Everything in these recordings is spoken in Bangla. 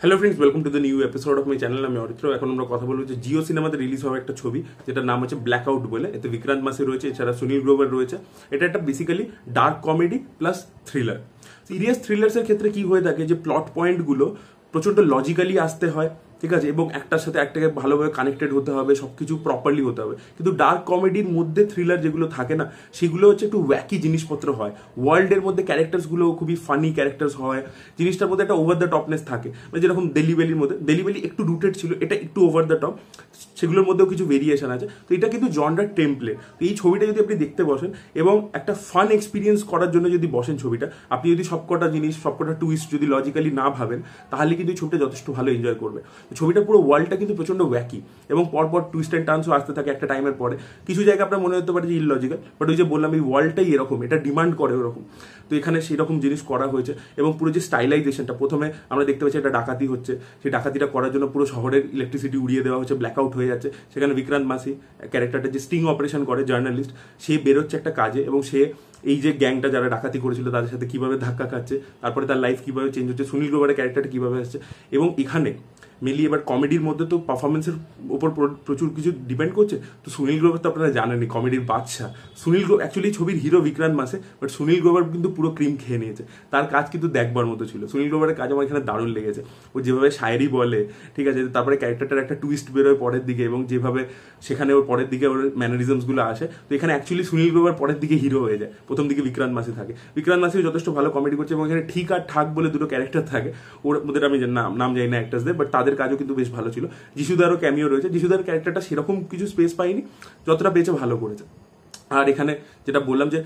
Hello friends, welcome to the new episode of my channel. আমি অরিত্র। এখন আমরা কথা বলবো যে জিও সিনেমাতে রিলিজ হওয়া একটা ছবি, যেটার নাম হচ্ছে ব্ল্যাক আউট বলে। এতে বিক্রান্ত মাসি রয়েছে, এছাড়া সুনীল গ্রোভার রয়েছে। এটা একটা basically dark comedy plus thriller. Serious থ্রিলার্সের ক্ষেত্রে কি হয়ে থাকে যে প্লট পয়েন্টগুলো প্রচণ্ড লজিক্যালি আসতে হয়, ঠিক আছে, এবং একটার সাথে একটাকে ভালোভাবে কানেক্টেড হতে হবে, সবকিছু প্রপারলি হতে হবে। কিন্তু ডার্ক কমেডির মধ্যে থ্রিলার যেগুলো থাকে না, সেগুলো হচ্ছে একটু ওয়াকি জিনিসপত্র হয়। ওয়ার্ল্ডের মধ্যে ক্যারেক্টার্সগুলো খুবই ফানি ক্যারেক্টার্স হয়, জিনিসটার মধ্যে একটা ওভার দ্য টপনেস থাকে। মানে যেরকম দেলিবেলির মধ্যে দেলিবেলি একটু রুটেড ছিল, এটা একটু ওভার দ্য টপ, সেগুলোর মধ্যেও কিছু ভেরিয়েশন আছে। তো এটা কিন্তু জনরার টেমপ্লেট। তো এই ছবিটা যদি আপনি দেখতে বসেন এবং একটা ফান এক্সপিরিয়েন্স করার জন্য যদি বসেন ছবিটা, আপনি যদি সবকটা জিনিস সবকটা টুইস্ট যদি লজিক্যালি না ভাবেন, তাহলে কিন্তু এই ছবিটা যথেষ্ট ভালো এনজয় করবে। ছবিটার পুরো ওয়ার্ল্ডটা কিন্তু প্রচন্ড ওয়াকি এবং পরপর টুইস্ট অ্যান্ড টার্নসও আসতে থাকে একটা টাইমের পরে। কিছু জায়গায় আপনার মনে হতে পারে যে ইললজিক্যাল, বাট ওই যে বললাম এই ওয়ার্ল্ডটাই এরকম, এটা ডিমান্ড করে ওরকম। তো এখানে সেরকম জিনিস করা হয়েছে এবং পুরো যে স্টাইলাইজেশনটা, প্রথমে আমরা দেখতে পাচ্ছি একটা ডাকাতি হচ্ছে, সেই ডাকাতিটা করার জন্য পুরো শহরের ইলেকট্রিসিটি উড়িয়ে দেওয়া হচ্ছে, ব্ল্যাক আউট হয়ে যাচ্ছে। সেখানে বিক্রান্ত মাসি ক্যারেক্টারটা যে স্টিং অপারেশন করে, জার্নালিস্ট, সে বেরোচ্ছে একটা কাজে এবং সে এই যে গ্যাংটা যারা ডাকাতি করেছিল তাদের সাথে কিভাবে ধাক্কা খাচ্ছে, তারপরে তার লাইফ কিভাবে চেঞ্জ হচ্ছে, সুনীল গ্রোভারের ক্যারেক্টারটা কিভাবে আসছে। এবং এখানে মেনলি এবার কমেডির মধ্যে তো পারফরমেন্সের ওপর প্রচুর কিছু ডিপেন্ড করছে। তো সুনীল গ্রোভার তো আপনারা জানেনই, কমেডির বাদশা। সুনীল গ্রোভার অ্যাকচুয়ালি ছবির হিরো বিক্রান্ত মাসে, বাট সুনীল গ্রোভার কিন্তু পুরো ক্রিম খেয়ে নিয়েছে। তার কাজ কিন্তু দেখবার মতো ছিল। সুনীল গ্রোভারের কাজ আমার এখানে দারুণ লেগেছে। ও যেভাবে শায়েরি বলে, ঠিক আছে, তারপরে ক্যারেক্টারটার একটা টুইস্ট বেরোয় পরের দিকে, এবং যেভাবে সেখানে ওর পরের দিকে ওর ম্যানারিজমসগুলো আসে। তো এখানে অ্যাকচুয়ালি সুনীল গ্রোভার পরের দিকে হিরো হয়ে যায়, প্রথম দিকে বিক্রান্ত মাসি থাকে। বিক্রান্ত মাসিও যথেষ্ট ভালো কমেডি করছে এবং এখানে ঠিক আর ঠাক বলে দুটো ক্যারেক্টার থাকে। ওর মধ্যে আমি নাম জানি না অ্যাক্টার্সদের, বাট তাদের কাজও কিন্তু বেশ ভালো ছিল। যিশুদারও ক্যামিও রয়েছে। যিশুদার ক্যারেক্টারটা সেরকম কিছু স্পেস পাইনি, যতটা পেয়েছে ভালো করেছে। আর এখানে যেটা বললাম যে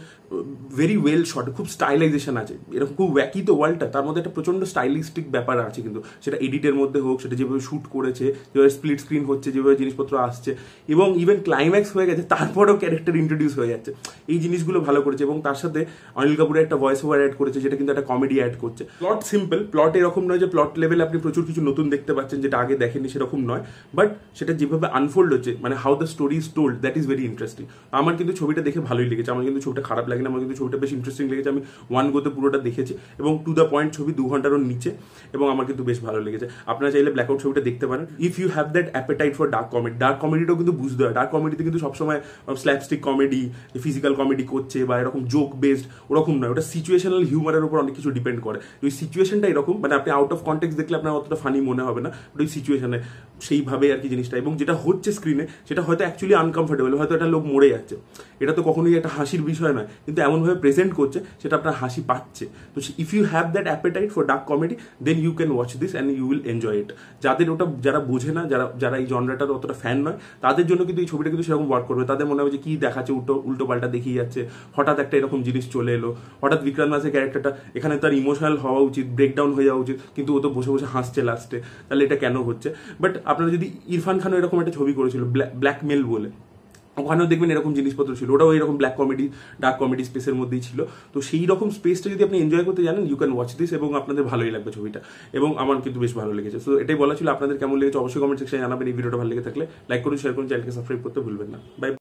ভেরি ওয়েল শট, খুব স্টাইলাইজেশন আছে। এরকম খুব ওয়াকি তো ওয়ার্ল্ডটা, তার মধ্যে একটা প্রচন্ড স্টাইলিস্টিক ব্যাপার আছে কিন্তু, সেটা এডিটের মধ্যে হোক, সেটা যেভাবে শ্যুট করেছে, যেভাবে স্প্লিট স্ক্রিন হচ্ছে, যেভাবে জিনিসপত্র আসছে, এবং ইভেন ক্লাইম্যাক্স হয়ে গেছে তারপরেও ক্যারেক্টার ইন্ট্রোডিউস হয়ে যাচ্ছে। এই জিনিসগুলো ভালো করেছে এবং তার সাথে অনিল কাপুরের একটা ভয়েস ওভার অ্যাড করেছে, যেটা কিন্তু একটা কমেডি অ্যাড করছে। প্লট সিম্পল, প্লট এরকম নয় যে প্লট লেভেলে আপনি প্রচুর কিছু নতুন দেখতে পাচ্ছেন যেটা আগে দেখেননি, সেরকম নয়। বাট সেটা যেভাবে আনফোল্ড হচ্ছে, মানে how the story is told, that is very interesting. আমার কিন্তু ছবিটা দেখে ভালোই লেগেছে। আমার কিন্তু ছবিটা খারাপ লাগে না, আমার কিন্তু ছবিটা বেশ ইন্টারেস্টিং লেগেছে। আমি ওয়ান গোতে পুরোটা দেখেছি এবং টু দ্য পয়েন্ট ছবি, 2 ঘন্টারও নিচে, এবং আমার কিন্তু বেশ ভালো লেগেছে। আপনারা চাইলে ব্ল্যাক আউট ছবিটা দেখতে পারেন if you have that appetite for dark comedy. Dark কমেডিটাও কিন্তু বুঝতে হয়। ডার্ক কমেডিতে কিন্তু সবসময় স্ল্যাপস্টিক কমেডি, ফিজিক্যাল কমেডি করছে বা এরকম জোক বেসড, ওরকম নয়। ওটা সিচুয়েশনাল হিউমারের উপর অনেক কিছু ডিপেন্ড করে। ওই সিচুয়েশনটা এরকম, মানে আপনি আউট অফ কন্টেক্সট দেখলে আপনার অতটা ফানি মনে হবে না, ওই সিচুয়েশনে সেইভাবে আর কি জিনিসটা। এবং যেটা হচ্ছে স্ক্রিনে, সেটা হয়তো অ্যাকচুয়ালি আনকমফোর্টেবল, হয়তো একটা লোক মরে যাচ্ছে, এটা তো কখনোই একটা হাসির বিষয় নয়, কিন্তু এমনভাবে প্রেজেন্ট করছে সেটা আপনার হাসি পাচ্ছে। তো if you have that appetite for dark comedy, then you can watch this and you will enjoy it. যাদের ওটা, যারা বোঝে না, যারা এই জনরাটার অতটা ফ্যান নয়, তাদের জন্য কিন্তু এই ছবিটা কিন্তু সেরকম ওয়ার্ক করবে। তাদের মনে হবে যে কি দেখাচ্ছে, উল্টো পাল্টা দেখিয়ে যাচ্ছে, হঠাৎ একটা এরকম জিনিস চলে এলো, হঠাৎ বিক্রান্ত মাসের ক্যারেক্টারটা এখানে তার ইমোশনাল হওয়া উচিত, ব্রেকডাউন হয়ে যাওয়া উচিত, কিন্তু ও তো বসে বসে হাসছে লাস্টে, তাহলে এটা কেন হচ্ছে। বাট আপনারা যদি ইরফান খানও এরকম একটা ছবি করেছিল ব্ল্যাকমেল বলে, ওখানেও দেখবেন এরকম জিনিসপত্র ছিল, ওটাও এরকম ব্ল্যাক কমেডি, ডার্ক কমেডি স্পেসের মধ্যেই ছিল। তো সেই রকম স্পেসটা যদি আপনি এনজয় করতে জানেন, ইউ ক্যান ওয়াচ দিস, এবং আপনাদের ভালোই লাগবে ছবিটা। এবং আমার কিন্তু বেশ ভালো লেগেছে। তো এটাই বলা ছিল। আপনাদের কেমন লেগেছে অবশ্যই কমেন্ট সেকশনে জানাবেন। এই ভিডিওটা ভালো লেগে থাকলে লাইক করুন, শেয়ার করুন, চ্যানেলকে সাবস্ক্রাইব করতে ভুলবেন না। বাই।